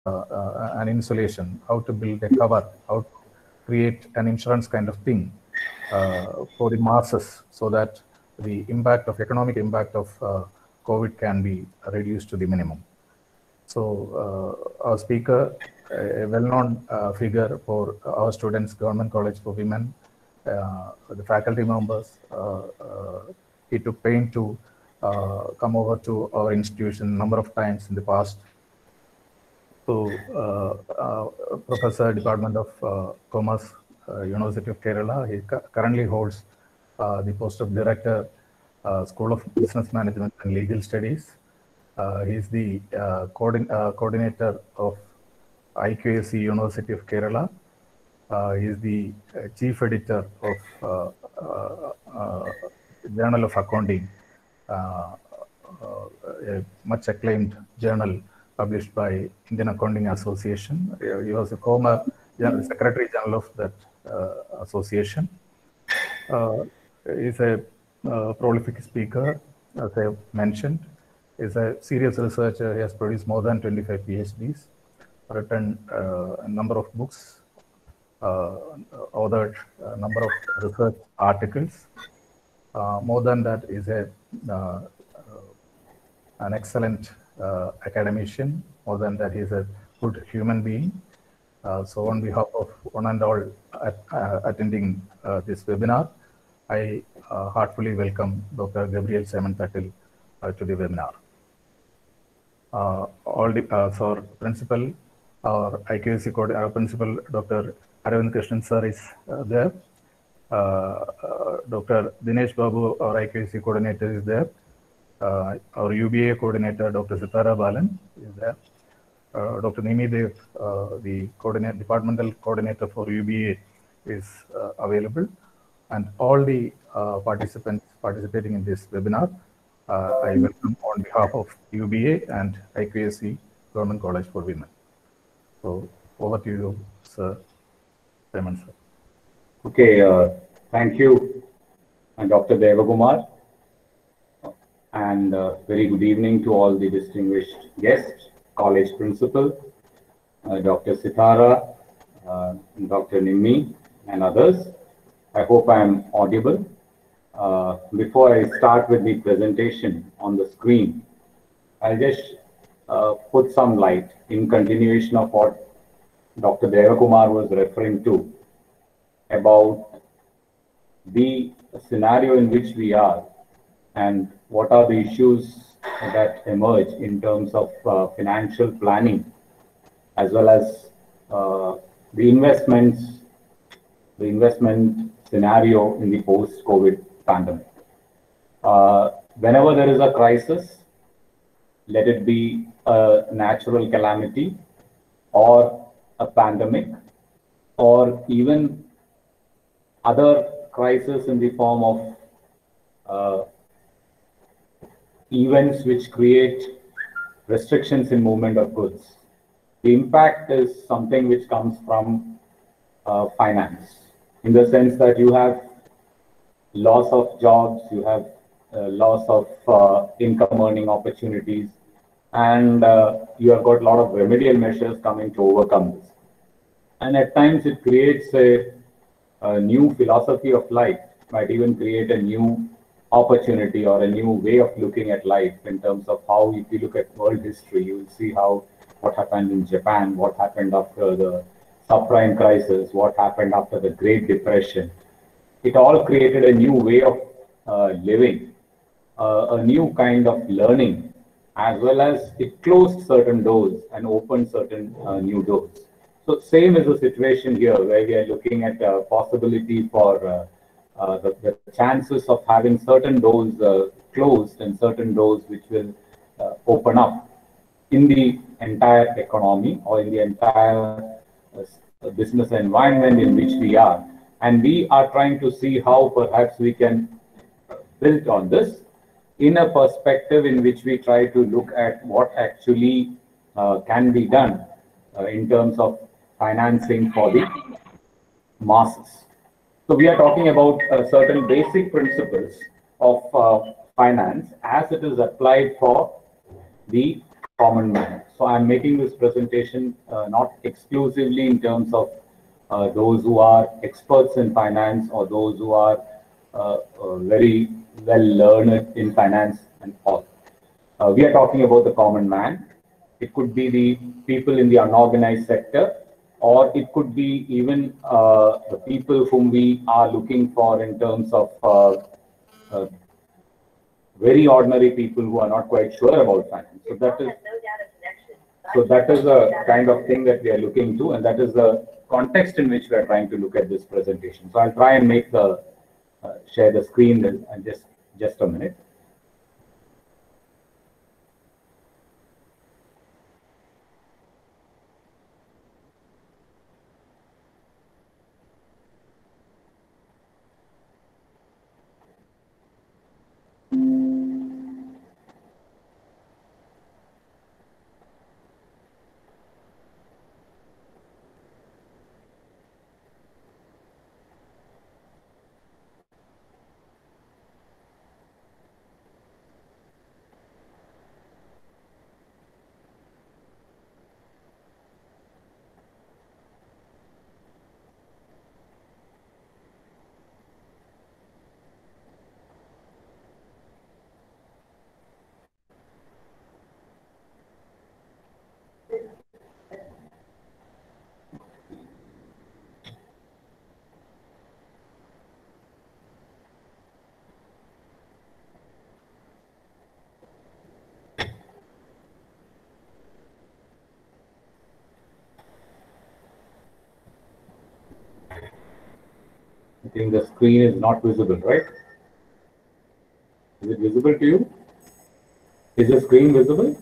an insulation, how to build a cover, how to create an insurance kind of thing for the masses, so that the impact of economic impact of COVID can be reduced to the minimum. So our speaker, a well-known figure for our students, Government College for Women, the faculty members, he took pain to come over to our institution a number of times in the past. So, Professor, Department of Commerce, University of Kerala. He currently holds the post of Director, School of Business Management and Legal Studies. He is the coordinator of IQAC, University of Kerala. He is the chief editor of Journal of Accounting, a much acclaimed journal published by Indian Accounting Association. He was a former Secretary General of that association. He's a prolific speaker, as I mentioned. He's a serious researcher. He has produced more than 25 PhDs, written a number of books, authored a number of research articles. More than that, is an excellent academician. More than that, he's a good human being. So on behalf of one and all attending this webinar, I heartfully welcome Dr. Gabriel Simon Thattil to the webinar. Our principal, our IQAC our principal, Dr. Aravind Krishnan sir is there. Dr. Dinesh Babu, our IQAC coordinator, is there. Our UBA coordinator, Dr. Sitara Balan, is there. Dr. Nimi Dev, the departmental coordinator for UBA, is available. And all the participants participating in this webinar, I welcome on behalf of UBA and IQAC, Government College for Women. So over to you, Sir Simon, sir. Okay, thank you, Dr. Devakumar. And very good evening to all the distinguished guests, college principal, Dr. Sitara, Dr. Nimmi, and others. I hope I am audible. Before I start with the presentation on the screen, I'll just put some light in continuation of what Dr. Devakumar was referring to about the scenario in which we are and what are the issues that emerge in terms of financial planning, as well as the investment scenario in the post-COVID pandemic. Whenever there is a crisis, let it be a natural calamity or a pandemic, or even other crisis in the form of events which create restrictions in movement of goods. The impact is something which comes from finance, in the sense that you have loss of jobs, you have loss of income earning opportunities, and you have got a lot of remedial measures coming to overcome this. And at times it creates a new philosophy of life, might even create a new opportunity or a new way of looking at life, in terms of how, if you look at world history, you will see how what happened in Japan, what happened after the subprime crisis, what happened after the Great Depression. It all created a new way of living, a new kind of learning, as well as it closed certain doors and opened certain new doors. So same is the situation here, where we are looking at a possibility for the chances of having certain doors closed and certain doors which will open up in the entire economy or in the entire business environment in which we are. And we are trying to see how perhaps we can build on this in a perspective in which we try to look at what actually can be done in terms of financing for the masses. So we are talking about certain basic principles of finance as it is applied for the common man. So I'm making this presentation not exclusively in terms of those who are experts in finance or those who are very well learned in finance and all. We are talking about the common man. It could be the people in the unorganized sector, or it could be even the people whom we are looking for in terms of very ordinary people who are not quite sure about finance. So that is a kind of thing that we are looking to, and that is the context in which we are trying to look at this presentation. So I'll try and make the share the screen and just a minute. I think the screen is not visible, right? Is it visible to you? Is the screen visible?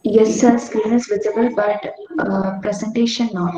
Yes, sir, screen is visible, but presentation not.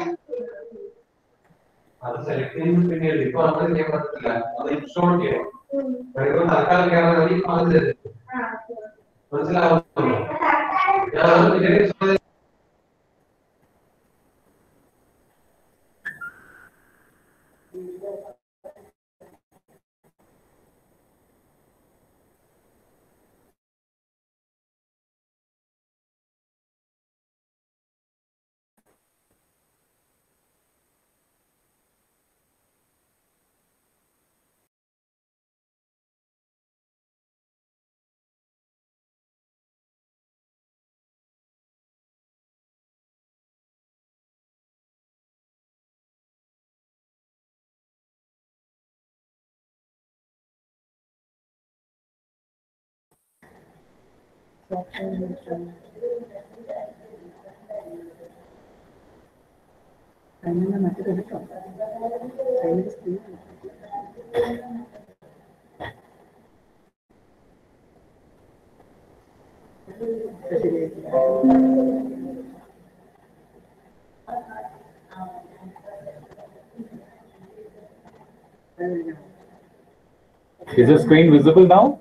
Is the screen visible now?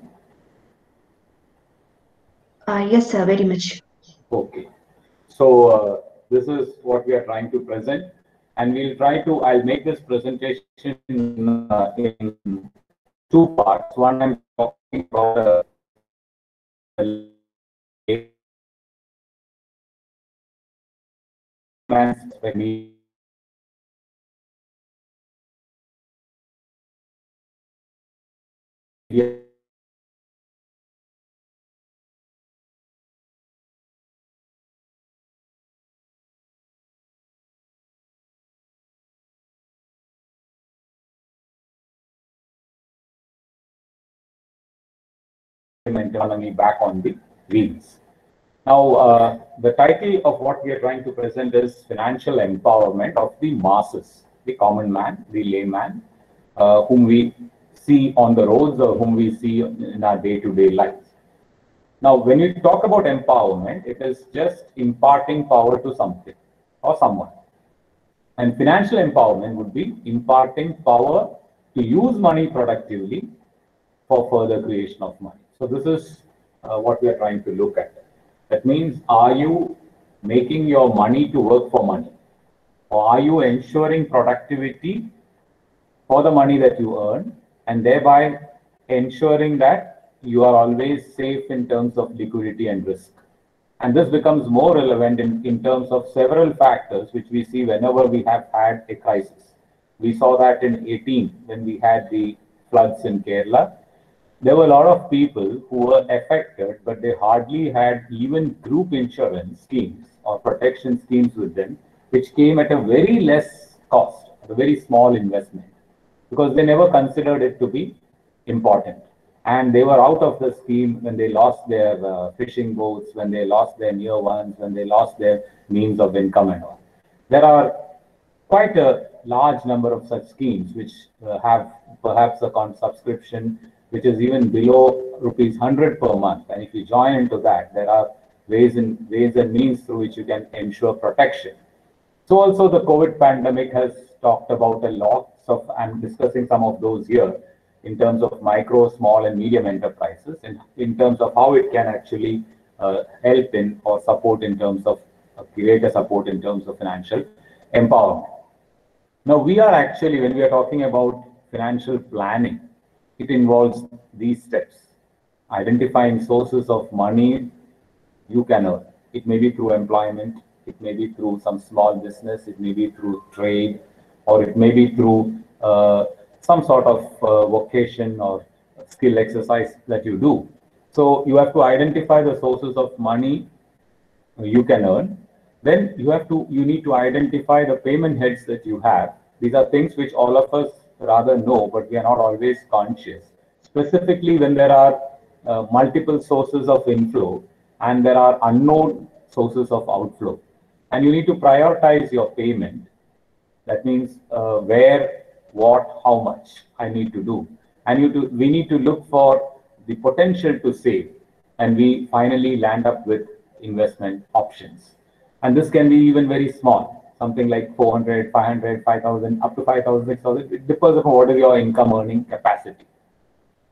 Yes, sir, very much. Okay. So this is what we are trying to present, and we'll try to. I'll make this presentation in two parts. One, I'm talking about economy back on the wheels. Now, the title of what we are trying to present is financial empowerment of the masses, the common man, the layman, whom we see on the roads or whom we see in our day-to-day lives. Now, when you talk about empowerment, it is just imparting power to something or someone. And financial empowerment would be imparting power to use money productively for further creation of money. So this is what we are trying to look at. That means, are you making your money to work for money? Or are you ensuring productivity for the money that you earn, and thereby ensuring that you are always safe in terms of liquidity and risk? And this becomes more relevant in terms of several factors, which we see whenever we have had a crisis. We saw that in 18 when we had the floods in Kerala. There were a lot of people who were affected, but they hardly had even group insurance schemes or protection schemes with them, which came at a very less cost, a very small investment, because they never considered it to be important. And they were out of the scheme when they lost their fishing boats, when they lost their near ones, when they lost their means of income and all. There are quite a large number of such schemes which have perhaps a subscription which is even below rupees 100 per month. And if you join into that, there are ways and means through which you can ensure protection. So also the COVID pandemic has talked about a lot of, I'm discussing some of those here in terms of micro, small and medium enterprises, and in terms of how it can actually help in or support in terms of create a support in terms of financial empowerment. Now we are actually, when we are talking about financial planning, it involves these steps: identifying sources of money you can earn. It may be through employment, it may be through some small business, it may be through trade, or it may be through some sort of vocation or skill exercise that you do. So you have to identify the sources of money you can earn. Then you need to identify the payment heads that you have. These are things which all of us rather know, but we are not always conscious. Specifically when there are multiple sources of inflow and there are unknown sources of outflow. And you need to prioritize your payment. That means where, what, how much I need to do. And we need to look for the potential to save. And we finally land up with investment options. And this can be even very small, something like 400, 500, 5,000, up to 5,000, 6,000. It differs upon what is your income earning capacity.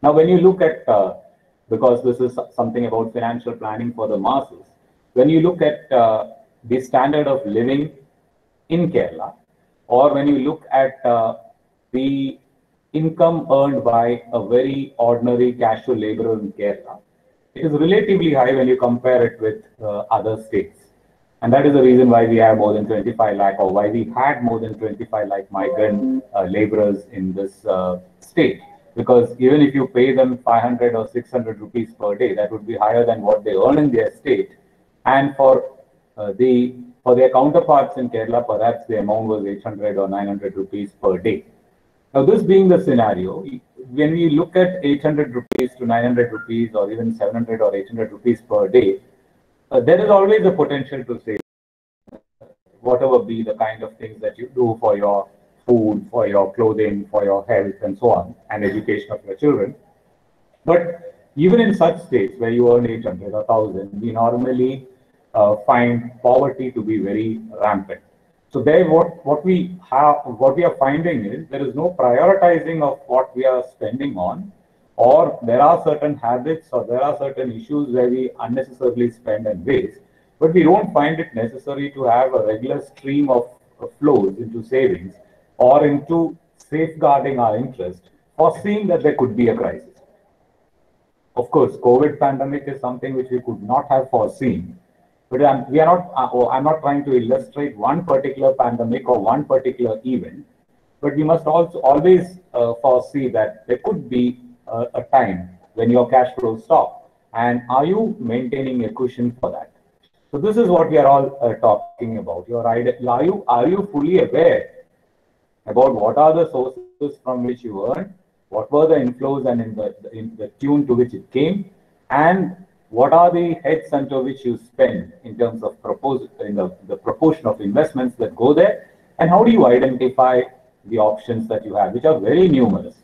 Now, when you look at, because this is something about financial planning for the masses, when you look at the standard of living in Kerala, or when you look at the income earned by a very ordinary casual laborer in Kerala, it is relatively high when you compare it with other states. And that is the reason why we have more than 25 lakh, or why we had more than 25 lakh migrant laborers in this state. Because even if you pay them 500 or 600 rupees per day, that would be higher than what they earn in their state. And for their counterparts in Kerala, perhaps the amount was 800 or 900 rupees per day. Now, this being the scenario, when we look at 800 rupees to 900 rupees, or even 700 or 800 rupees per day, there is always a potential to save, whatever be the kind of things that you do for your food, for your clothing, for your health, and so on, and education of your children. But even in such states where you earn 800 or 1,000, we normally find poverty to be very rampant. So there, what we are finding is there is no prioritizing of what we are spending on, or there are certain habits or there are certain issues where we unnecessarily spend and waste, but we don't find it necessary to have a regular stream of flows into savings or into safeguarding our interest, foreseeing that there could be a crisis. Of course, COVID pandemic is something which we could not have foreseen. But I'm not trying to illustrate one particular pandemic or one particular event, but we must also always foresee that there could be a time when your cash flows stop. And are you maintaining a cushion for that? So this is what we are all talking about. Are you fully aware about what are the sources from which you earn, what were the inflows and in the tune to which it came, and what are the heads under which you spend in terms of the proportion of investments that go there, and how do you identify the options that you have, which are very numerous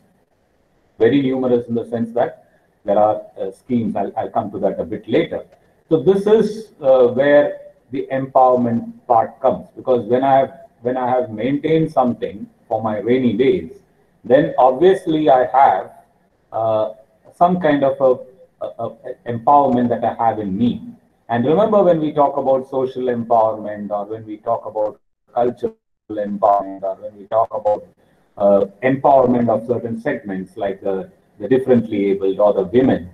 in the sense that there are schemes. I'll come to that a bit later. So this is where the empowerment part comes, because when I have maintained something for my rainy days, then obviously I have some kind of empowerment that I have in me. And remember, when we talk about social empowerment, or when we talk about cultural empowerment, or when we talk about empowerment of certain segments like the differently abled or the women,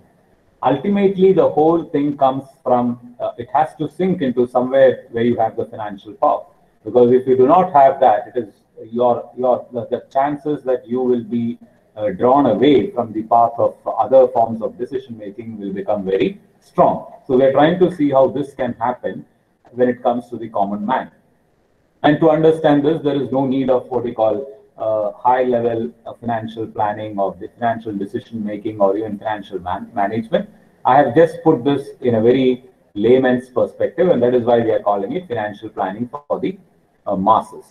ultimately the whole thing comes from, it has to sink into somewhere where you have the financial power. Because if you do not have that, it is the chances that you will be drawn away from the path of other forms of decision making will become very strong. So we're trying to see how this can happen when it comes to the common man. And to understand this, there is no need of what we call high level financial planning or the financial decision making or even financial management. I have just put this in a very layman's perspective, and that is why we are calling it financial planning for the masses.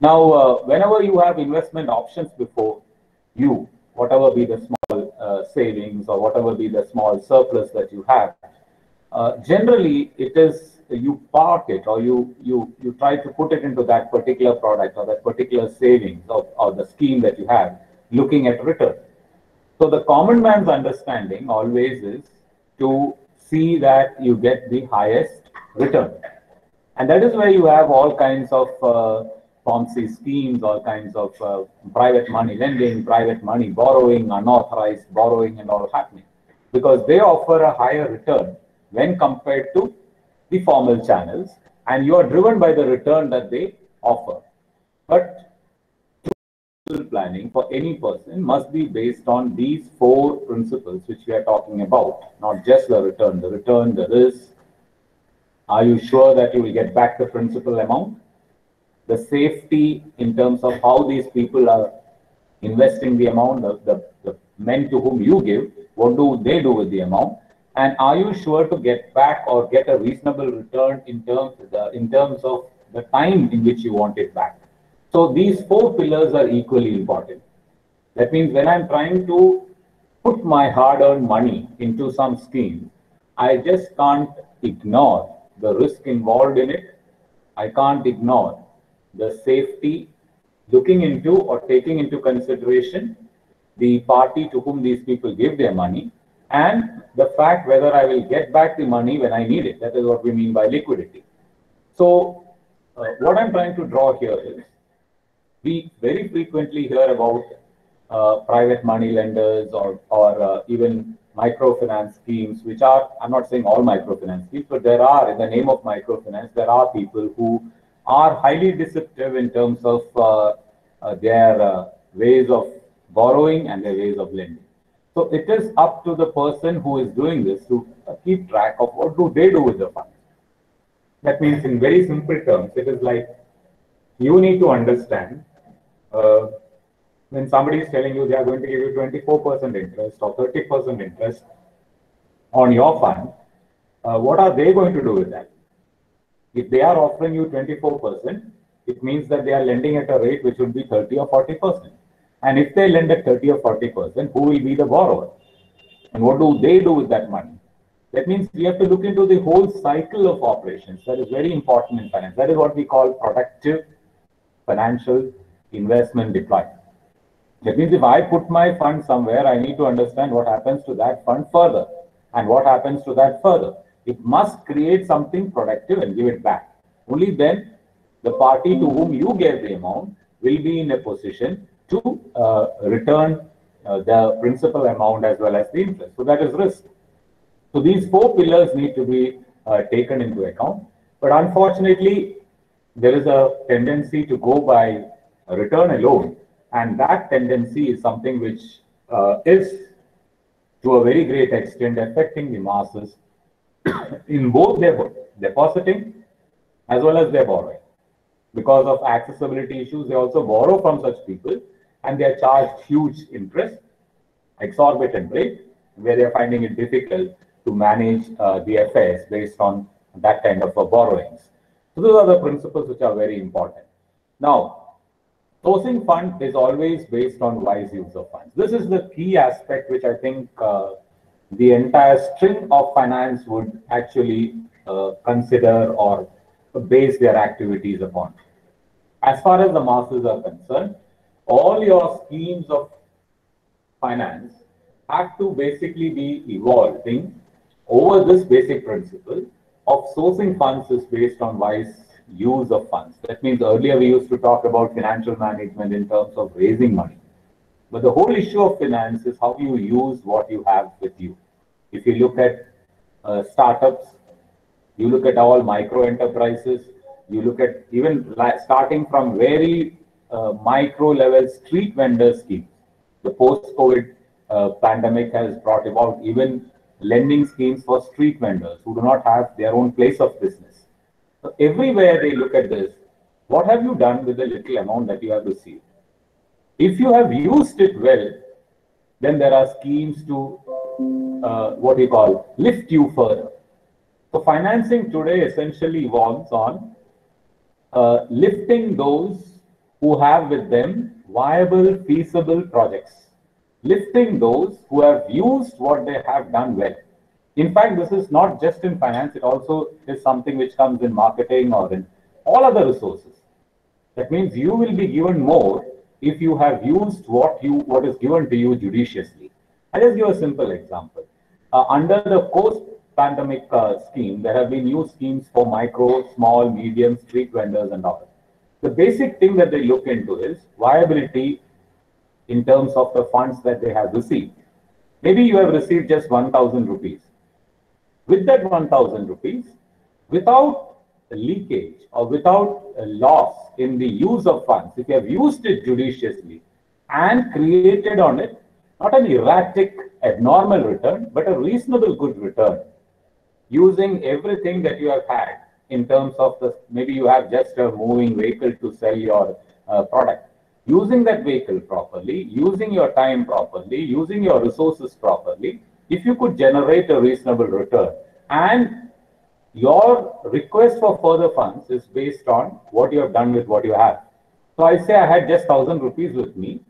Now, whenever you have investment options before you, whatever be the small savings or whatever be the small surplus that you have, generally it is you park it or you try to put it into that particular product or that particular savings or the scheme that you have, looking at return. So the common man's understanding always is to see that you get the highest return. And that is where you have all kinds of Ponzi schemes, all kinds of private money lending, private money borrowing, unauthorized borrowing and all happening. Because they offer a higher return when compared to the formal channels, and you are driven by the return that they offer. But planning for any person must be based on these 4 principles which we are talking about, not just the return, the risk. Are you sure that you will get back the principal amount? The safety in terms of how these people are investing the amount, the men to whom you give, what do they do with the amount? And are you sure to get back or get a reasonable return in terms of the time in which you want it back? So these 4 pillars are equally important. That means when I'm trying to put my hard-earned money into some scheme, I just can't ignore the risk involved in it. I can't ignore the safety, looking into or taking into consideration the party to whom these people give their money, and the fact whether I will get back the money when I need it. That is what we mean by liquidity. So what I'm trying to draw here is, we very frequently hear about private money lenders or even microfinance schemes, which are, I'm not saying all microfinance schemes, but there are, in the name of microfinance, there are people who are highly deceptive in terms of their ways of borrowing and their ways of lending. So it is up to the person who is doing this to keep track of what do they do with the funds. That means, in very simple terms, it is like you need to understand when somebody is telling you they are going to give you 24% interest or 30% interest on your fund, what are they going to do with that? If they are offering you 24%, it means that they are lending at a rate which would be 30 or 40%. And if they lend at 30 or 40%, who will be the borrower? And what do they do with that money? That means we have to look into the whole cycle of operations. That is very important in finance. That is what we call productive financial investment deployment. That means if I put my fund somewhere, I need to understand what happens to that fund further and what happens to that further. It must create something productive and give it back. Only then the party to whom you gave the amount will be in a position to return the principal amount as well as the interest. So that is risk. So these 4 pillars need to be taken into account. But unfortunately, there is a tendency to go by return alone. And that tendency is something which is to a very great extent affecting the masses in both their depositing as well as their borrowing. Because of accessibility issues, they also borrow from such people and they are charged huge interest, exorbitant rate, where they are finding it difficult to manage the affairs based on that kind of borrowings. So those are the principles which are very important. Now, sourcing fund is always based on wise use of funds. This is the key aspect which I think the entire string of finance would actually consider or base their activities upon. As far as the masses are concerned, all your schemes of finance have to basically be evolving over this basic principle of sourcing funds is based on wise use of funds. That means earlier we used to talk about financial management in terms of raising money. But the whole issue of finance is how you use what you have with you. If you look at startups, you look at all micro enterprises, you look at even starting from very micro level street vendor schemes. The post-COVID pandemic has brought about even lending schemes for street vendors who do not have their own place of business. So everywhere they look at this, what have you done with the little amount that you have received? If you have used it well, then there are schemes to what we call lift you further. So financing today essentially evolves on lifting those who have with them viable, feasible projects, lifting those who have used what they have done well. In fact, this is not just in finance, it also is something which comes in marketing or in all other resources. That means you will be given more if you have used what is given to you judiciously. I'll just give a simple example. Under the post-pandemic scheme, there have been new schemes for micro, small, medium, street vendors and all. The basic thing that they look into is viability in terms of the funds that they have received. Maybe you have received just 1,000 rupees. With that 1,000 rupees, without leakage or without a loss in the use of funds, if you have used it judiciously and created on it not an erratic, abnormal return, but a reasonable good return, using everything that you have had in terms of maybe you have just a moving vehicle to sell your product. Using that vehicle properly, using your time properly, using your resources properly, if you could generate a reasonable return and your request for further funds is based on what you have done with what you have. So I say I had just 1,000 rupees with me.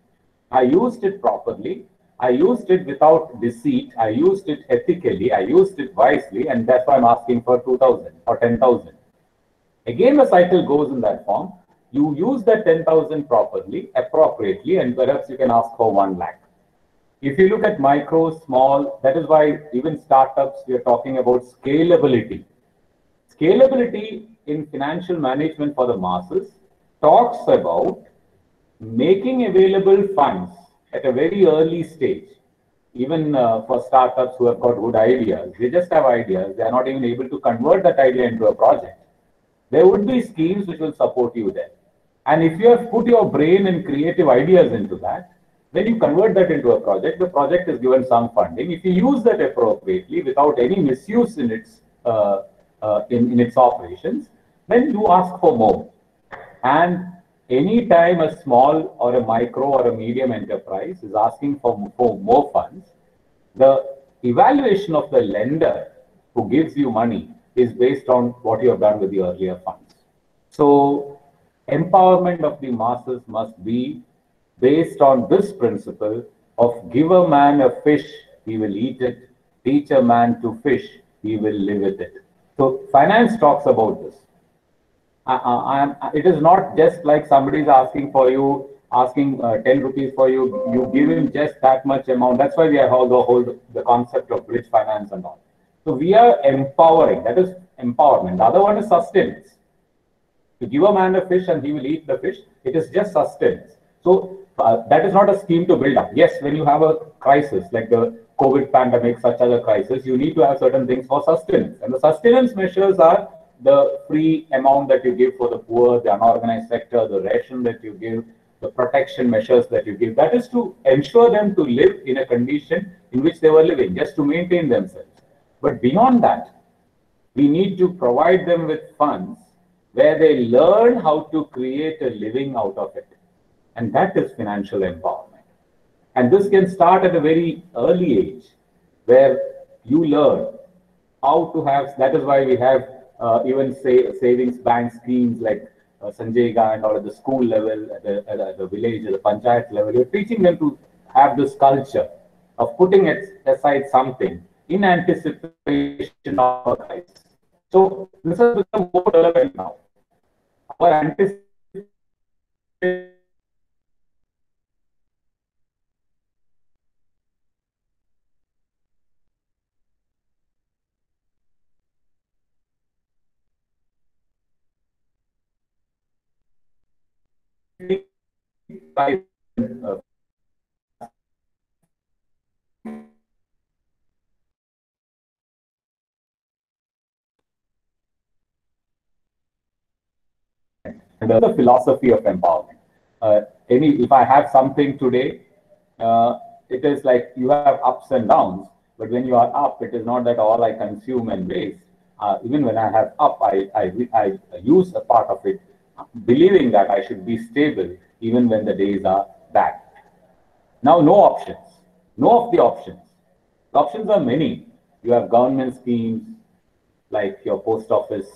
I used it properly. I used it without deceit. I used it ethically. I used it wisely. And that's why I'm asking for 2,000 or 10,000. Again, the cycle goes in that form. You use that 10,000 properly, appropriately, and perhaps you can ask for 1 lakh. If you look at micro, small, that is why even startups, we are talking about scalability. Scalability in financial management for the masses talks about making available funds at a very early stage, even for startups who have got good ideas. They just have ideas. They are not even able to convert that idea into a project. There would be schemes which will support you there. And if you have put your brain and creative ideas into that, when you convert that into a project, the project is given some funding. If you use that appropriately without any misuse in its in its operations, then you ask for more. And anytime a small or a micro or a medium enterprise is asking for more funds, the evaluation of the lender who gives you money is based on what you have done with the earlier funds. So empowerment of the masses must be based on this principle of give a man a fish, he will eat it, teach a man to fish, he will live with it. So finance talks about this. It is not just like somebody is asking for you, asking 10 rupees for you, you give him just that much amount. That's why we have the concept of bridge finance and all. So we are empowering, that is empowerment. The other one is sustenance. To give a man a fish and he will eat the fish, it is just sustenance. So that is not a scheme to build up. Yes, when you have a crisis like the COVID pandemic, such as a crisis, you need to have certain things for sustenance. And the sustenance measures are the free amount that you give for the poor, the unorganized sector, the ration that you give, the protection measures that you give. That is to ensure them to live in a condition in which they were living, just to maintain themselves. But beyond that, we need to provide them with funds where they learn how to create a living out of it. And that is financial empowerment. And this can start at a very early age, where you learn how to have, that is why we have even savings bank schemes like Sanjayga and all at the school level, at the village, at the panchayat level. You're teaching them to have this culture of putting aside something in anticipation of a crisis. So this has become more relevant now. Our anticipation the philosophy of empowerment. If I have something today, it is like you have ups and downs, but when you are up, it is not that all I consume and waste. Even when I have up, I use a part of it, believing that I should be stable even when the days are bad. Now, no options. No of the options. The options are many. You have government schemes like your post office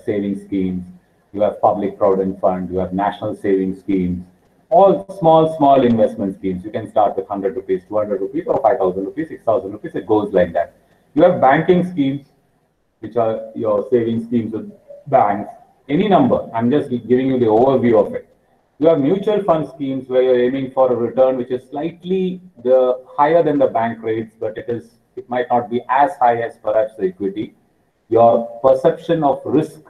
savings schemes. You have public provident fund. You have national savings schemes. All small investment schemes. You can start with 100 rupees, 200 rupees, or 5,000 rupees, 6,000 rupees. It goes like that. You have banking schemes, which are your savings schemes with banks. Any number. I'm just giving you the overview of it. You have mutual fund schemes where you're aiming for a return which is slightly higher than the bank rates, but it might not be as high as perhaps the equity. Your perception of risk,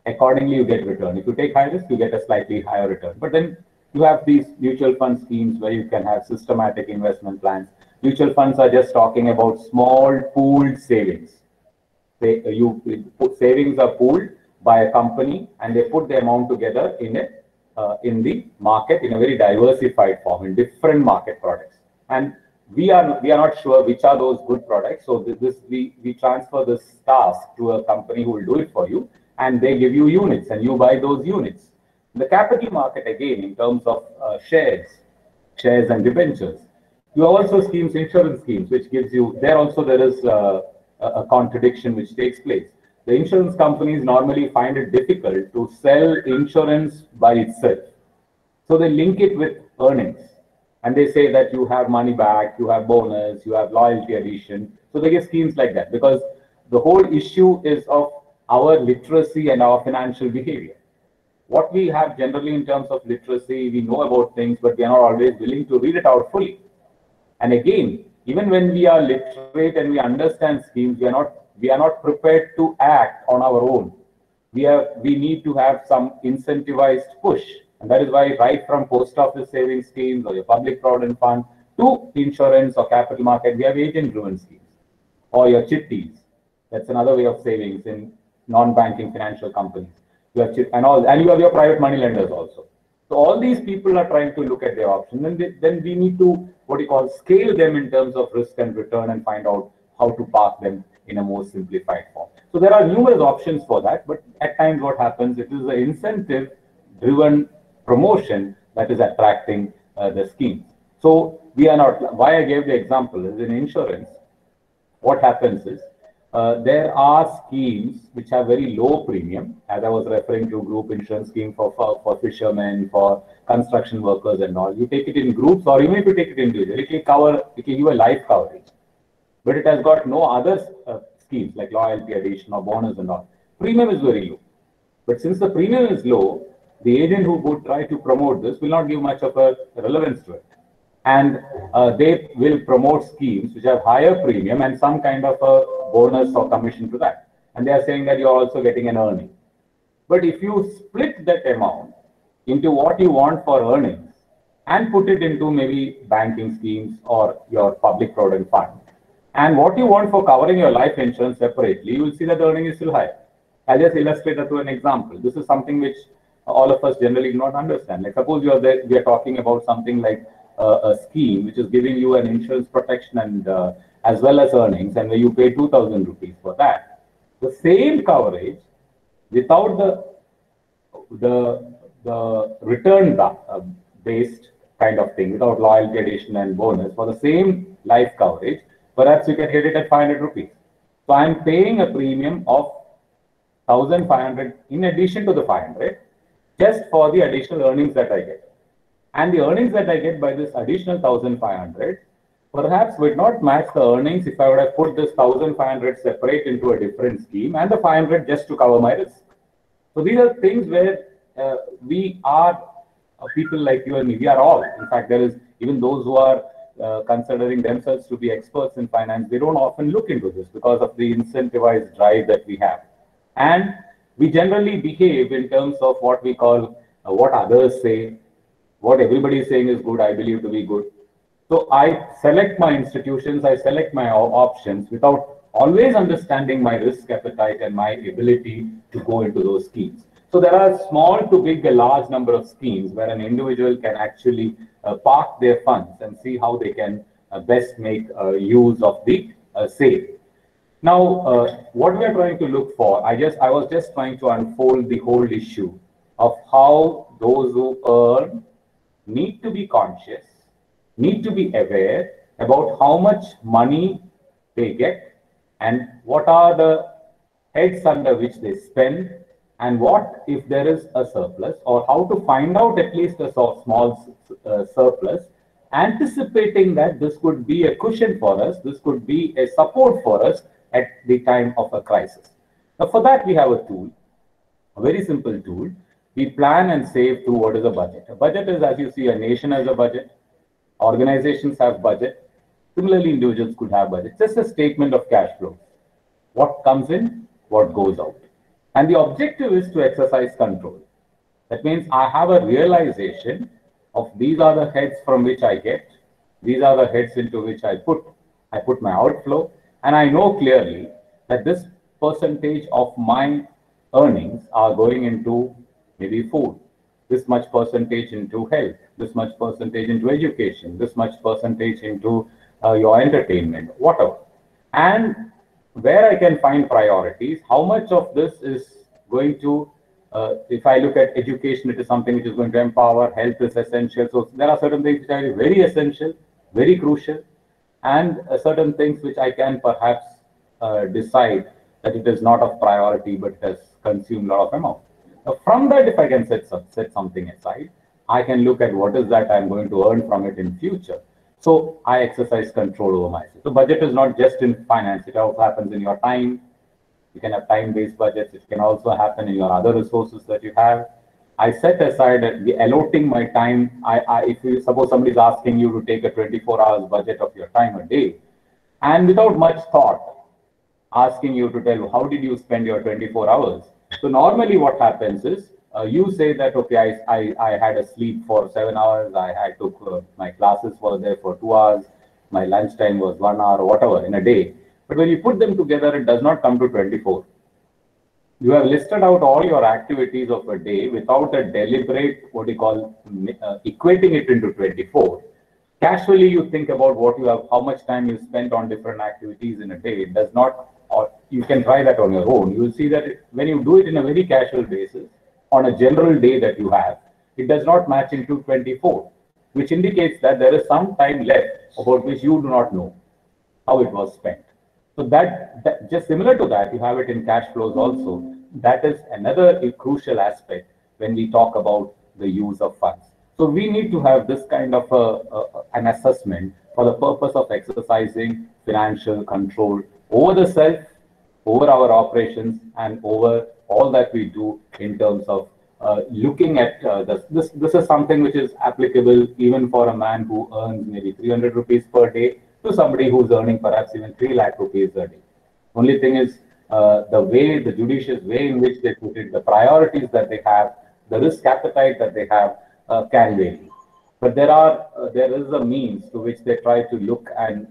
accordingly you get return. If you take high risk, you get a slightly higher return. But then you have these mutual fund schemes where you can have systematic investment plans. Mutual funds are just talking about small pooled savings. Savings are pooled by a company and they put the amount together in the market in a very diversified form in different market products. And we are not sure which are those good products. So we transfer this task to a company who will do it for you, and they give you units and you buy those units. The capital market, again, in terms of shares and debentures. You have also schemes, insurance schemes, which gives you, there is a contradiction which takes place. The insurance companies normally find it difficult to sell insurance by itself. So they link it with earnings. And they say that you have money back, you have bonus, you have loyalty addition. So they give schemes like that because the whole issue is of our literacy and our financial behavior. What we have generally in terms of literacy, we know about things, but we are not always willing to read it out fully. And again, even when we are literate and we understand schemes, we are not prepared to act on our own. We need to have some incentivized push. And that is why right from post office savings schemes or your public provident fund to insurance or capital market, we have agent-driven schemes or your chitties. That's another way of savings in non-banking financial companies. You have and you have your private money lenders also. So all these people are trying to look at their options. And then we need to, scale them in terms of risk and return and find out how to park them in a more simplified form. So there are numerous options for that, but at times what happens, it is the incentive-driven promotion that is attracting the schemes. So we are not, why I gave the example is in insurance, what happens is, there are schemes which have very low premium, as I was referring to group insurance scheme for fishermen, for construction workers and all. You take it in groups or even if you take it individually, it will give you a life coverage. But it has got no other schemes like loyalty addition or bonus and all. Premium is very low. But since the premium is low, the agent who would try to promote this will not give much of a relevance to it. And they will promote schemes which have higher premium and some kind of a bonus or commission to that. And they are saying that you're also getting an earning. But if you split that amount into what you want for earnings and put it into maybe banking schemes or your public provident fund, and what you want for covering your life insurance separately, you will see that the earning is still high. I'll just illustrate that through an example. This is something which all of us generally do not understand. Like suppose we are talking about something like a scheme which is giving you an insurance protection and as well as earnings, and where you pay 2,000 rupees for that. The same coverage without the return based kind of thing, without loyalty addition and bonus, for the same life coverage, perhaps you can get it at 500 rupees. So I'm paying a premium of 1,500 in addition to the 500, just for the additional earnings that I get. And the earnings that I get by this additional 1,500 perhaps would not match the earnings if I would have put this 1,500 separate into a different scheme and the 500 just to cover my risk. So these are things where we are people like you and me, we are all. In fact, there is even those who are considering themselves to be experts in finance, they don't often look into this because of the incentivized drive that we have. And we generally behave in terms of what we call what others say, what everybody is saying is good, I believe to be good. So I select my institutions, I select my options without always understanding my risk appetite and my ability to go into those schemes. So there are small to big, a large number of schemes where an individual can actually park their funds and see how they can best make use of the same. Now, what we are trying to look for, I was just trying to unfold the whole issue of how those who earn need to be conscious, need to be aware about how much money they get and what are the heads under which they spend, and what if there is a surplus, or how to find out at least a small surplus, anticipating that this could be a cushion for us, this could be a support for us at the time of a crisis. Now, for that, we have a tool, a very simple tool. We plan and save through what is a budget. A budget is, as you see, a nation has a budget, organizations have budget. Similarly, individuals could have budget. Just a statement of cash flow. What comes in, what goes out. And the objective is to exercise control. That means I have a realization of these are the heads from which I get, these are the heads into which I put my outflow, and I know clearly that this percentage of my earnings are going into maybe food, this much percentage into health, this much percentage into education, this much percentage into your entertainment, whatever. And where I can find priorities, how much of this is going to, if I look at education, it is something which is going to empower, health is essential. So there are certain things which are very essential, very crucial, and certain things which I can perhaps decide that it is not of priority, but it has consumed a lot of amount. Now, from that, if I can set something aside, I can look at what is that I'm going to earn from it in future. So I exercise control over myself. So budget is not just in finance, it also happens in your time. You can have time-based budgets. It can also happen in your other resources that you have. I set aside allotting my time. If you suppose somebody is asking you to take a 24 hours budget of your time a day, and without much thought, asking you to tell how did you spend your 24 hours. So normally what happens is you say that, okay, I had a sleep for 7 hours. I took my classes were there for 2 hours. My lunchtime was 1 hour or whatever in a day. But when you put them together, it does not come to 24. You have listed out all your activities of a day without a deliberate, what you call, equating it into 24. Casually, you think about what you have, how much time you spent on different activities in a day. It does not, or you can try that on your own. You will see that when you do it in a very casual basis, on a general day that you have, it does not match into 24, which indicates that there is some time left about which you do not know how it was spent. So that just similar to that, you have it in cash flows also. That is another crucial aspect when we talk about the use of funds. So we need to have this kind of an assessment for the purpose of exercising financial control over the self, over our operations, and over all that we do in terms of looking at this. This is something which is applicable even for a man who earns maybe 300 rupees per day to somebody who's earning perhaps even 3 lakh rupees a day. Only thing is the judicious way in which they put it, the priorities that they have, the risk appetite that they have can vary. But there is a means to which they try to look and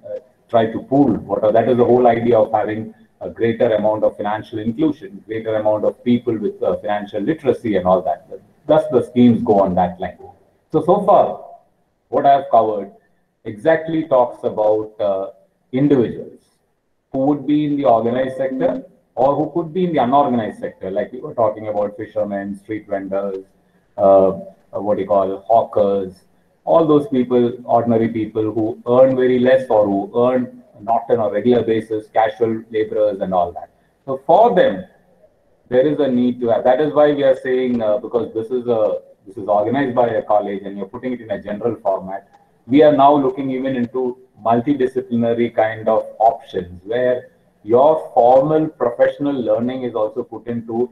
try to pool. That is the whole idea of having a greater amount of financial inclusion, greater amount of people with financial literacy and all that. Thus the schemes go on that line. So far, what I have covered exactly talks about individuals who would be in the organized sector or who could be in the unorganized sector, like we were talking about fishermen, street vendors, hawkers, all those people, ordinary people who earn very less or who earn not on a regular basis, casual laborers and all that. So for them, there is a need to have. That is why we are saying, because this is organized by a college and you're putting it in a general format, we are now looking even into multidisciplinary kind of options where your formal professional learning is also put into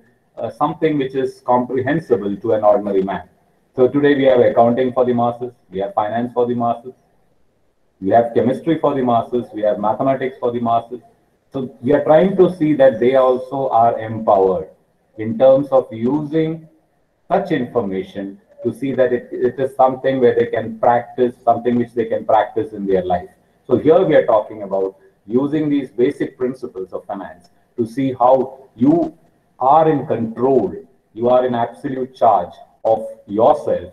something which is comprehensible to an ordinary man. So today we have accounting for the masses, we have finance for the masses, we have chemistry for the masses, we have mathematics for the masses. So we are trying to see that they also are empowered in terms of using such information to see that it is something where they can practice, something which they can practice in their life. So here we are talking about using these basic principles of finance to see how you are in control you are in absolute charge of yourself,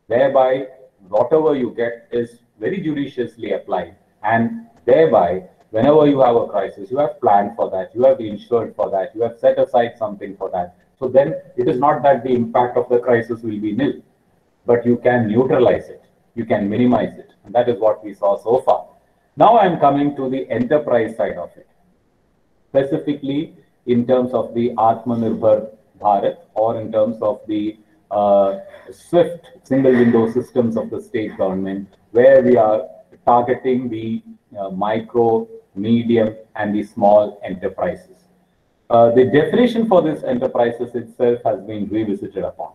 whereby whatever you get is very judiciously applied. And thereby, whenever you have a crisis, you have planned for that, you have insured for that, you have set aside something for that. So then it is not that the impact of the crisis will be nil, but you can neutralize it, you can minimize it. And that is what we saw so far. Now I'm coming to the enterprise side of it, specifically in terms of the Atmanirbhar Bharat, or in terms of the SWIFT single window systems of the state government, where we are targeting the micro, medium, and the small enterprises. The definition for this enterprises itself has been revisited upon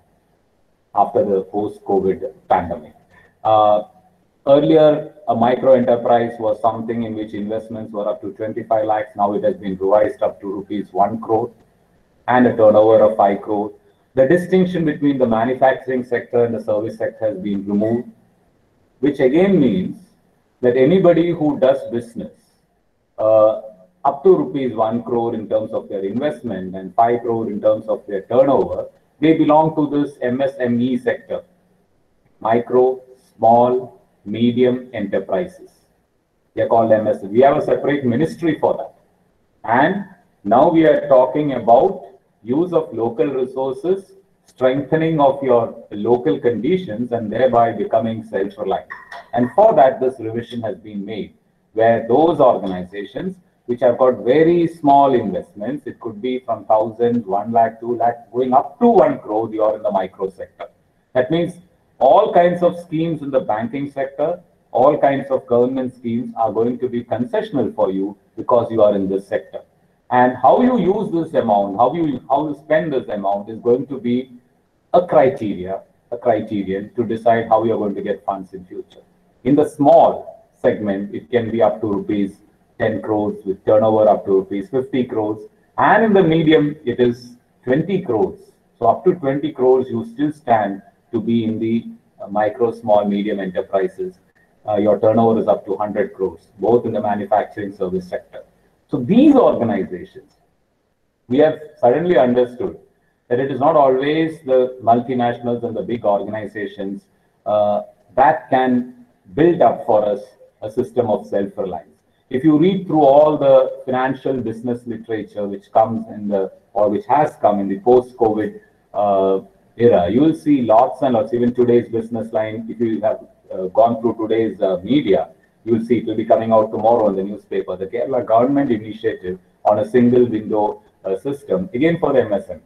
after the post-COVID pandemic. Earlier, a micro enterprise was something in which investments were up to 25 lakhs. Now it has been revised up to rupees 1 crore and a turnover of 5 crore. The distinction between the manufacturing sector and the service sector has been removed, which again means that anybody who does business up to rupees 1 crore in terms of their investment and 5 crore in terms of their turnover, they belong to this MSME sector, micro, small, medium enterprises. They are called MSME. We have a separate ministry for that. And now we are talking about use of local resources, strengthening of your local conditions, and thereby becoming self-reliant. And for that, this revision has been made, where those organizations which have got very small investments, it could be from 1,000, 1 lakh, 2 lakh, going up to 1 crore, you are in the micro sector. That means all kinds of schemes in the banking sector, all kinds of government schemes are going to be concessional for you because you are in this sector. And how you use this amount, how you spend this amount is going to be a criterion to decide how you are going to get funds in future. In the small segment, it can be up to rupees 10 crores with turnover up to rupees 50 crores. And in the medium, it is 20 crores. So up to 20 crores, you still stand to be in the micro, small, medium enterprises. Your turnover is up to 100 crores, both in the manufacturing service sector. So these organizations, we have suddenly understood that it is not always the multinationals and the big organizations that can build up for us a system of self-reliance. If you read through all the financial business literature which comes in the, or which has come in the post-COVID era, you will see lots and lots. Even today's business line, if you have gone through today's media, you will see it will be coming out tomorrow in the newspaper, the Kerala government initiative on a single window system, again for the MSME.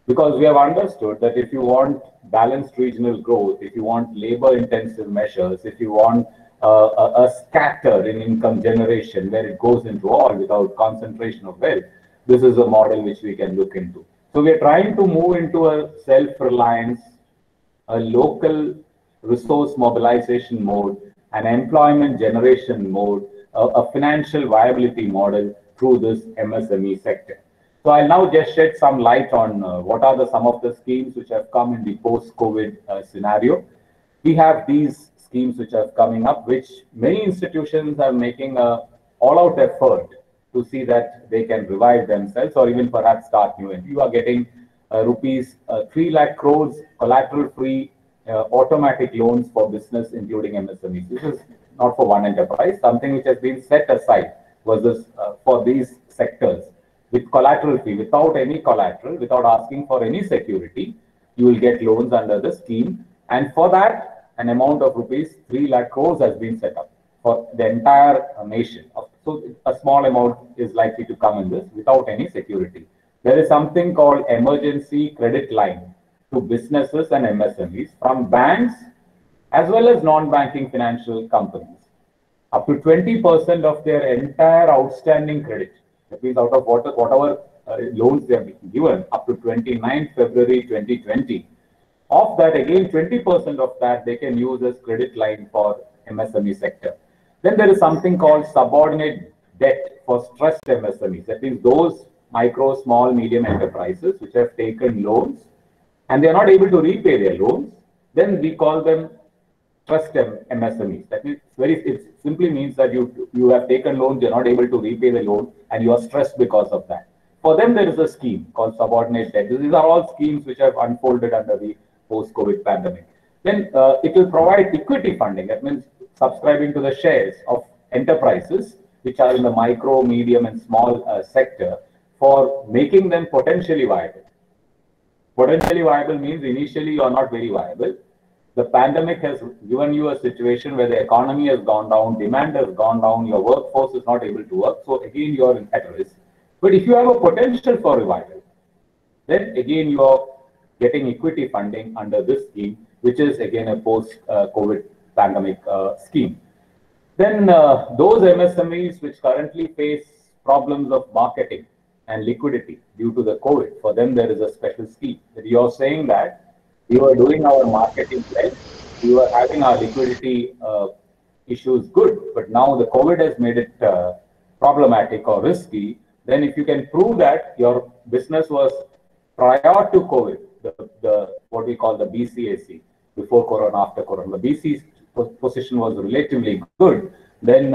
Because we have understood that if you want balanced regional growth, if you want labor-intensive measures, if you want a scatter in income generation where it goes into all without concentration of wealth, this is a model which we can look into. So we are trying to move into a self-reliance, a local resource mobilization mode, an employment generation mode, a financial viability model through this MSME sector. So I'll now just shed some light on what are some of the schemes which have come in the post-COVID scenario. We have these schemes which are coming up, which many institutions are making a all-out effort to see that they can revive themselves or even perhaps start new. And you are getting rupees 3 lakh crores collateral-free automatic loans for business, including MSMEs. This is not for one enterprise, something which has been set aside was this for these sectors with collateral free, without any collateral, without asking for any security. You will get loans under the scheme, and for that, an amount of rupees 3 lakh crores has been set up for the entire nation. So a small amount is likely to come in this without any security. There is something called emergency credit line to businesses and MSMEs from banks as well as non-banking financial companies, up to 20% of their entire outstanding credit. That means out of whatever loans they have been given up to 29th February 2020. Of that, again, 20% of that they can use as credit line for MSME sector. Then there is something called subordinate debt for stressed MSMEs. That means those micro, small, medium enterprises which have taken loans and they are not able to repay their loans. Then we call them stressed MSMEs. That means it simply means that you have taken loans, you're not able to repay the loan, and you are stressed because of that. For them, there is a scheme called subordinate debt. These are all schemes which have unfolded under the post-COVID pandemic. Then it will provide equity funding. That means subscribing to the shares of enterprises which are in the micro, medium, and small sector for making them potentially viable. Potentially viable means initially you are not very viable. The pandemic has given you a situation where the economy has gone down, demand has gone down, your workforce is not able to work. So again, you are at risk. But if you have a potential for revival, then again you are getting equity funding under this scheme, which is again a post-COVID pandemic scheme. Then those MSMEs which currently face problems of marketing and liquidity due to the COVID, for them there is a special scheme. That you are saying that we were doing our marketing well, we were having our liquidity issues good, but now the COVID has made it problematic or risky. Then if you can prove that your business was prior to COVID, the what we call the BCAC, before Corona, after Corona, the BC position was relatively good, then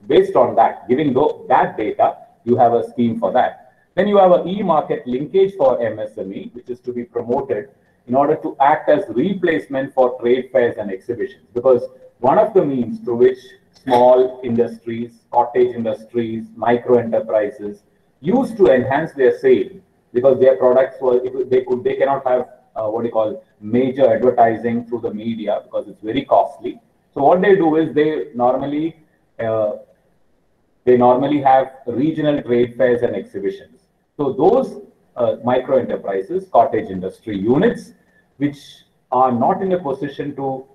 based on that, giving that data, you have a scheme for that. Then you have an e-market linkage for MSME, which is to be promoted in order to act as replacement for trade fairs and exhibitions. Because one of the means through which small industries, cottage industries, micro enterprises used to enhance their sale, because their products were, they cannot have what you call major advertising through the media because it's very costly. So what they do is they normally have regional trade fairs and exhibitions. So those micro enterprises, cottage industry units, which are not in a position to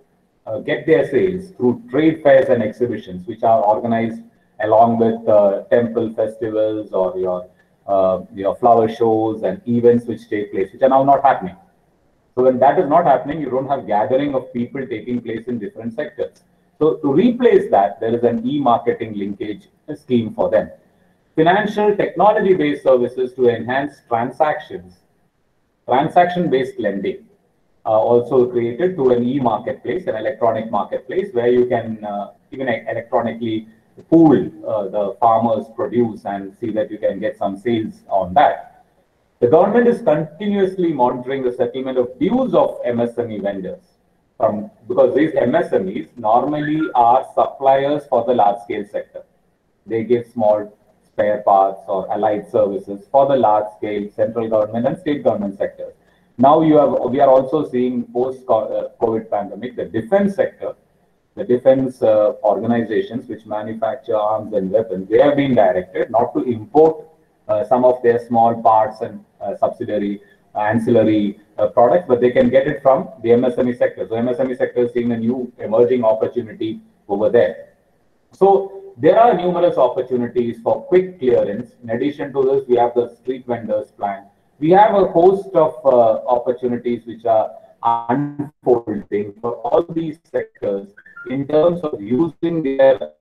get their sales through trade fairs and exhibitions, which are organized along with temple festivals or your flower shows and events which take place, which are now not happening. So when that is not happening, you don't have gathering of people taking place in different sectors. So to replace that, there is an e-marketing linkage scheme for them. Financial technology-based services to enhance transactions, transaction-based lending, also created to an e-marketplace, an electronic marketplace, where you can even electronically pool the farmers' produce and see that you can get some sales on that. The government is continuously monitoring the settlement of dues of MSME vendors, because these MSMEs normally are suppliers for the large-scale sector. They give small spare parts or allied services for the large-scale central government and state government sectors. Now we are also seeing post-COVID pandemic, the defense sector, the defense organizations which manufacture arms and weapons, they have been directed not to import some of their small parts and subsidiary ancillary products, but they can get it from the MSME sector. So MSME sector is seeing a new emerging opportunity over there. So there are numerous opportunities for quick clearance. In addition to this, we have the street vendors plan. We have a host of opportunities which are unfolding for all these sectors in terms of using their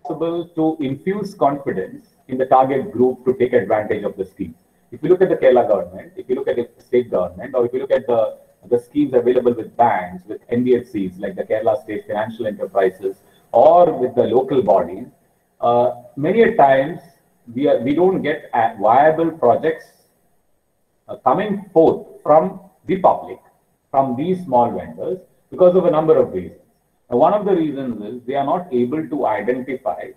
possible to infuse confidence in the target group to take advantage of the scheme. If you look at the Kerala government, if you look at the state government, or if you look at the schemes available with banks, with NBFCs like the Kerala State Financial Enterprises, or with the local bodies, many a times we don't get viable projects coming forth from the public, from these small vendors, because of a number of reasons. One of the reasons is they are not able to identify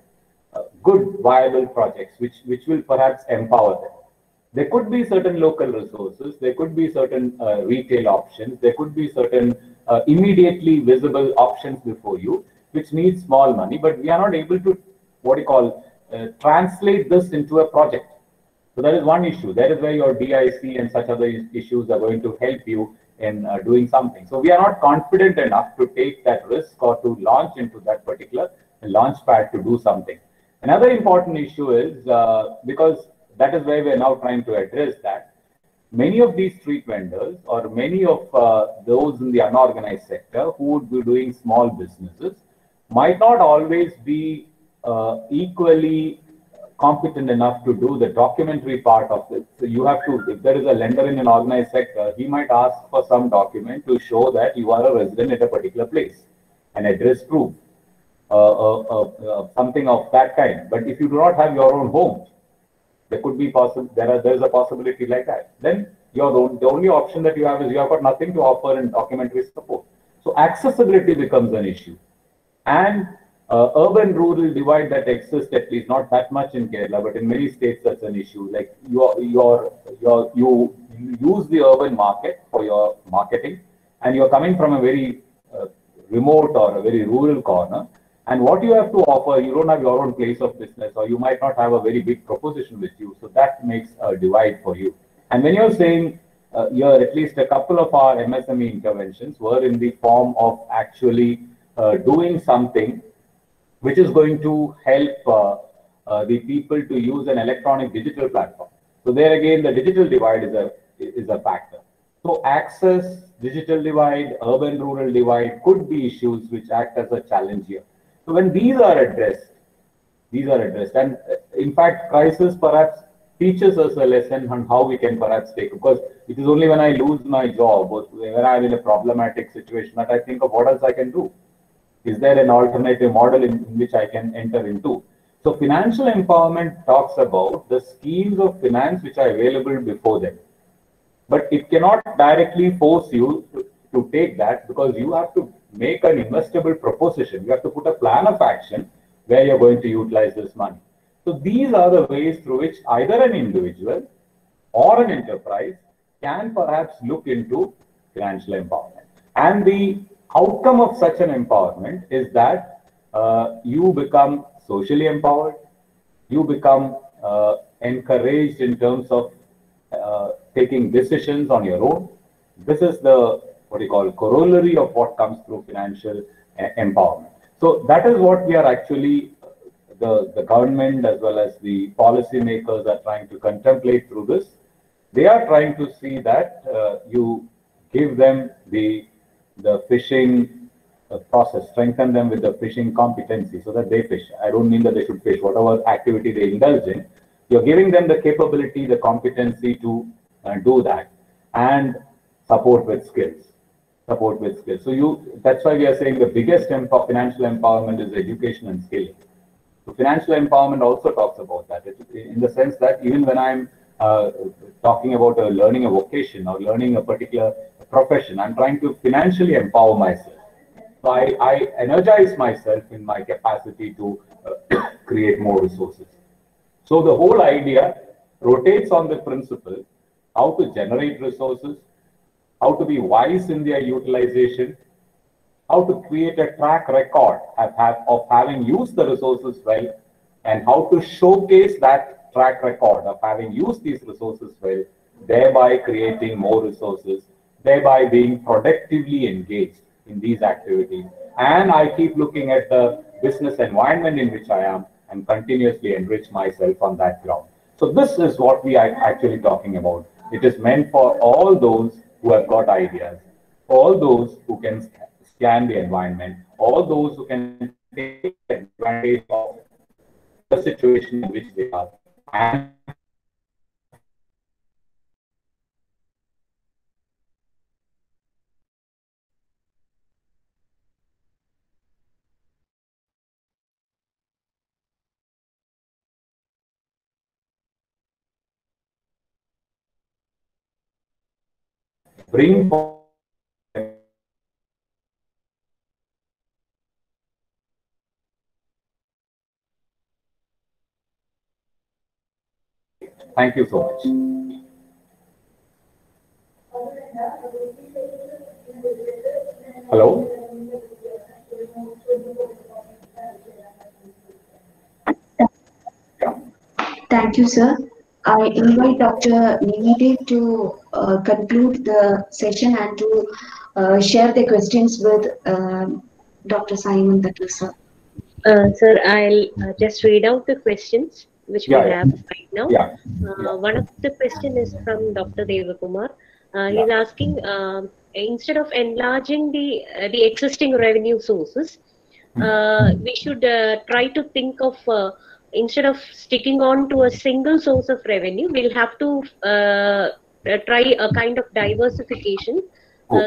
good viable projects which will perhaps empower them. There could be certain local resources, there could be certain retail options, there could be certain immediately visible options before you, which need small money, but we are not able to, translate this into a project. So that is one issue. That is where your DIC and such other issues are going to help you in doing something. So we are not confident enough to take that risk or to launch into that particular launch pad to do something. Another important issue is, because that is where we are now trying to address that, many of these street vendors or many of those in the unorganized sector who would be doing small businesses might not always be equally competent enough to do the documentary part of it. So you have to, if there is a lender in an organized sector, he might ask for some document to show that you are a resident at a particular place, an address proof, something of that kind. But if you do not have your own home, there could be there is a possibility like that. Then the only option that you have is you have got nothing to offer in documentary support. So accessibility becomes an issue. And urban-rural divide that exists, at least not that much in Kerala, but in many states that's an issue. Like you use the urban market for your marketing, and you're coming from a very remote or a very rural corner. And what you have to offer, you don't have your own place of business, or you might not have a very big proposition with you. So that makes a divide for you. And when you're saying here, at least a couple of our MSME interventions were in the form of actually doing something which is going to help the people to use an electronic digital platform. So there again, the digital divide is a factor. So access, digital divide, urban-rural divide could be issues which act as a challenge here. So when these are addressed, and in fact, crisis perhaps teaches us a lesson on how we can perhaps take, because it is only when I lose my job or when I'm in a problematic situation that I think of what else I can do. Is there an alternative model in which I can enter into? So financial empowerment talks about the schemes of finance which are available before them. But it cannot directly force you to take that, because you have to make an investable proposition. You have to put a plan of action where you're going to utilize this money. So these are the ways through which either an individual or an enterprise can perhaps look into financial empowerment. And the outcome of such an empowerment is that you become socially empowered, you become encouraged in terms of taking decisions on your own. This is the what you call corollary of what comes through financial empowerment. So that is what we are actually, the government as well as the policymakers are trying to contemplate through this. They are trying to see that you give them the fishing process, strengthen them with the fishing competency so that they fish. I don't mean that they should fish, whatever activity they indulge in. You're giving them the capability, the competency to do that, and support with skills. So that's why we are saying the biggest financial empowerment is education and skilling. So financial empowerment also talks about that, in the sense that even when I'm talking about learning a vocation or learning a particular profession, I'm trying to financially empower myself. So I energize myself in my capacity to create more resources. So the whole idea rotates on the principle how to generate resources, how to be wise in their utilization, how to create a track record of having used the resources well, and how to showcase that track record of having used these resources well, thereby creating more resources, thereby being productively engaged in these activities. And I keep looking at the business environment in which I am and continuously enrich myself on that ground. So this is what we are actually talking about. It is meant for all those who have got ideas, all those who can scan the environment, all those who can take advantage of the situation in which they are. And bring forward. Thank you so much. Hello? Thank you, sir. I invite Dr. Nimidev to conclude the session and to share the questions with Dr. Simon Thattal, sir. Sir, I'll just read out the questions which we have right now. One of the question is from Dr. Devakumar. He's asking, instead of enlarging the existing revenue sources, we should try to think of, instead of sticking on to a single source of revenue, we'll have to try a kind of diversification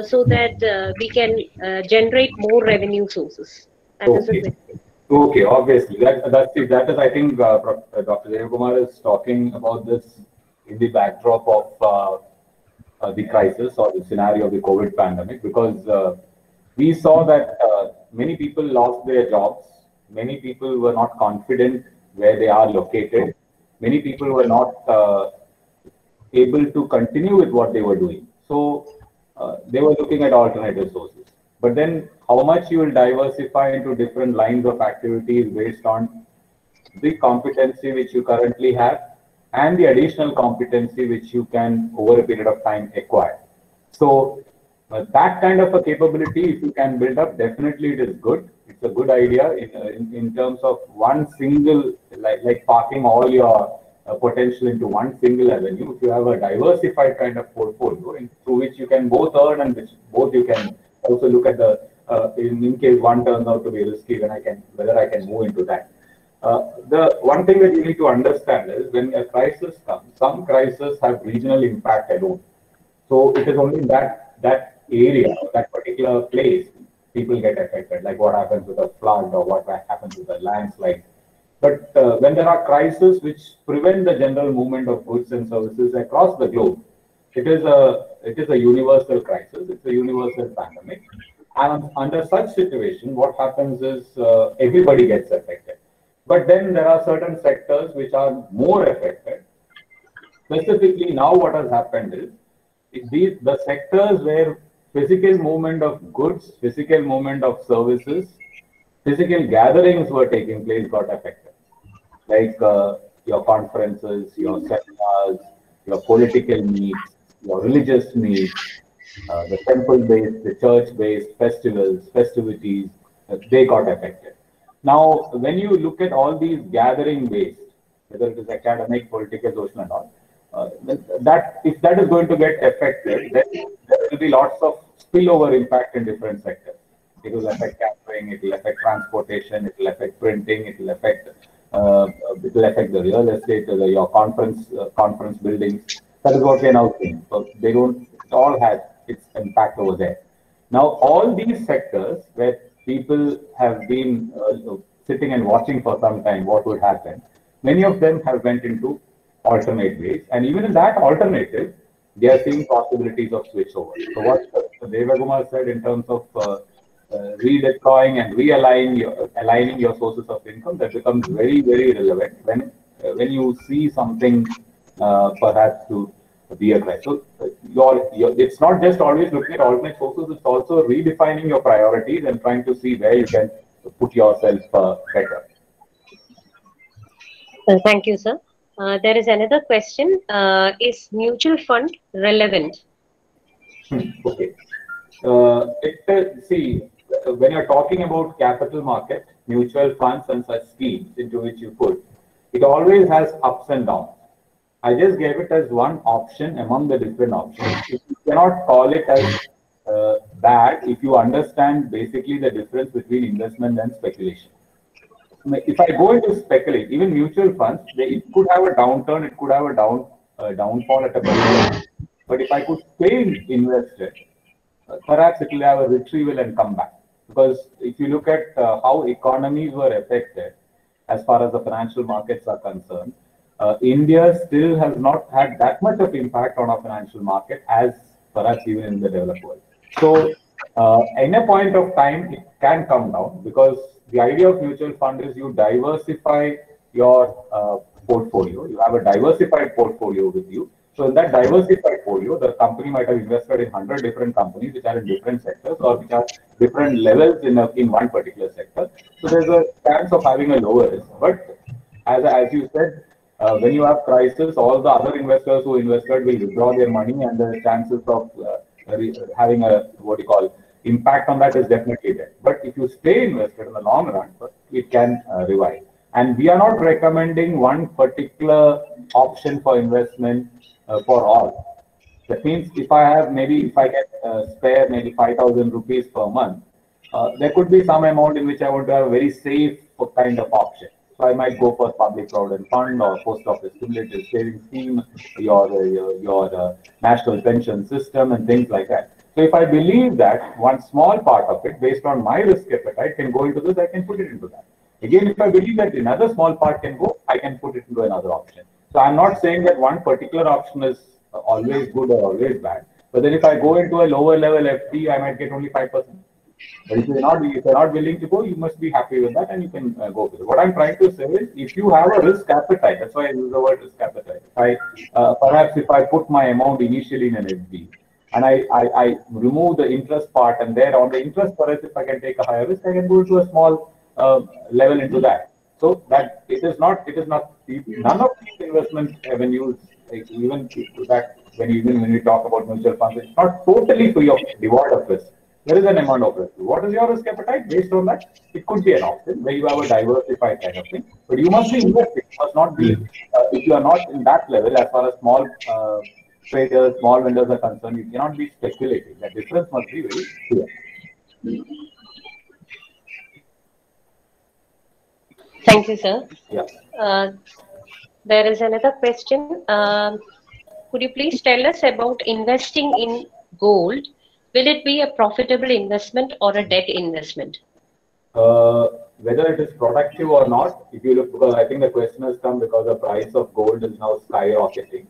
so that we can generate more revenue sources. That is the question. Okay, obviously. That is, I think, Dr. Devakumar is talking about this in the backdrop of the crisis or the scenario of the COVID pandemic, because we saw that many people lost their jobs. Many people were not confident where they are located. Many people were not able to continue with what they were doing. So they were looking at alternative sources. But then how much you will diversify into different lines of activities based on the competency which you currently have and the additional competency which you can over a period of time acquire. So that kind of a capability, if you can build up, definitely it is good. It's a good idea in terms of one single, like parking all your potential into one single avenue. If you have a diversified kind of portfolio through which you can both earn and which both you can also look at the in case one turns out to be risky, then whether I can move into that. The one thing that you need to understand is when a crisis comes, some crises have regional impact alone. So it is only in that area, that particular place, people get affected, like what happens with a flood or what happens with a landslide. But when there are crises which prevent the general movement of goods and services across the globe, it is a universal crisis. It's a universal pandemic. And under such situation, what happens is everybody gets affected. But then there are certain sectors which are more affected. Specifically, now what has happened is the sectors where physical movement of goods, physical movement of services, physical gatherings were taking place got affected. Like your conferences, your seminars, your political meets, your religious meets, the temple-based, the church-based festivals, festivities, they got affected. Now, when you look at all these gathering-based, whether it is academic, political, social, and all, if that is going to get affected, then there will be lots of spillover impact in different sectors. It will affect catering, it will affect transportation, it will affect printing, it will affect the real estate, your conference buildings. That is what we are now seeing. So it all has its impact over there. Now, all these sectors where people have been sitting and watching for some time what would happen, many of them have went into alternate ways. And even in that alternative, they are seeing possibilities of switchover. So what Devakumar said in terms of redeploying and aligning your sources of income, that becomes very, very relevant when you see something perhaps to be a crisis. So it's not just always looking at alternate sources, it's also redefining your priorities and trying to see where you can put yourself better. Thank you, sir. There is another question. Is mutual fund relevant? Okay. See, when you're talking about capital market, mutual funds and such schemes into which you put, it always has ups and downs. I just gave it as one option among the different options. You cannot call it as bad if you understand basically the difference between investment and speculation. If I go into speculate, even mutual funds, it could have a downturn, it could have a downfall at a particular. But if I could stay invested, perhaps it will have a retrieval and come back. Because if you look at how economies were affected, as far as the financial markets are concerned, India still has not had that much of impact on our financial market as perhaps even in the developed world. So, in a point of time, it can come down because the idea of mutual fund is you diversify your portfolio. You have a diversified portfolio with you. So in that diversified portfolio, the company might have invested in 100 different companies which are in different sectors or which are different levels in one particular sector. So there's a chance of having a lower risk. But as you said, when you have crisis, all the other investors who invested will withdraw their money, and the chances of having a impact on that is definitely there. But if you stay invested in the long run, it can revive. And we are not recommending one particular option for investment for all. That means if I get spare maybe 5,000 rupees per month, there could be some amount in which I want to have a very safe kind of option. So I might go for public provident fund or post office cumulative savings scheme, your national pension system and things like that. So if I believe that one small part of it, based on my risk appetite, can go into this, I can put it into that. Again, if I believe that another small part can go, I can put it into another option. So I'm not saying that one particular option is always good or always bad. But then if I go into a lower level FD, I might get only 5%. But if you're not willing to go, you must be happy with that and you can go with it. What I'm trying to say is, if you have a risk appetite, that's why I use the word risk appetite. Perhaps if I put my amount initially in an FD and I remove the interest part, and there on the interest, perhaps if I can take a higher risk, I can go to a small level into that. So that it is not none of these investment avenues, like even when we talk about mutual funds, it's not totally free of devoid of risk. There is an amount of risk. What is your risk appetite? Based on that, it could be an option where you have a diversified kind of thing. But you must be investing. You must not be, if you are not in that level, as far as small traders, small vendors are concerned, you cannot be speculating. The difference must be very clear. Thank you, sir. Yeah. There is another question. Could you please tell us about investing in gold? Will it be a profitable investment or a debt investment? Whether it is productive or not, if you look, because I think the question has come because the price of gold is now skyrocketing.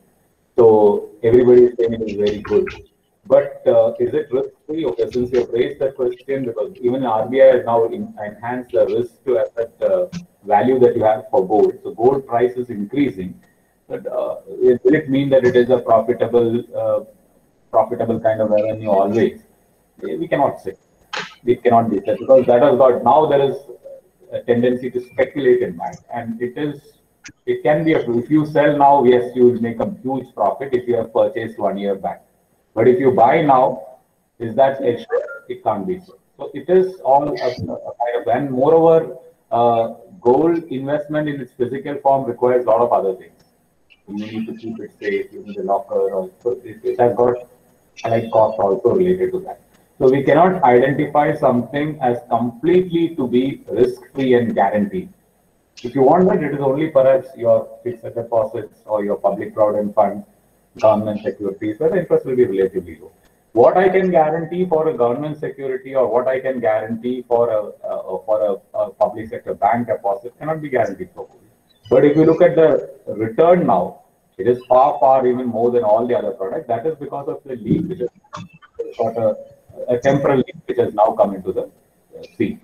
So everybody is saying it is very good. But is it risk-free? Okay, since you have raised that question, because even RBI has now enhanced the risk to asset value that you have for gold. So gold price is increasing. But will it mean that it is a profitable kind of revenue always? We cannot say. It cannot be said, because that has got, now there is a tendency to speculate in that, and it can be if you sell now, yes, you will make a huge profit if you have purchased 1 year back. But if you buy now, is that extra? It can't be so. So it is all a kind of, and moreover, gold investment in its physical form requires a lot of other things. You need to keep it safe, you need a locker, also it has got like cost also related to that. So we cannot identify something as completely to be risk-free and guaranteed. If you want that, it is only perhaps your fixed deposits or your public provident fund, government securities, where the interest will be relatively low. What I can guarantee for a government security or what I can guarantee for a public sector bank deposit cannot be guaranteed for gold. But if you look at the return now, it is far even more than all the other products. That is because of the leak, which has got a temporal leak, which has now come into the sea.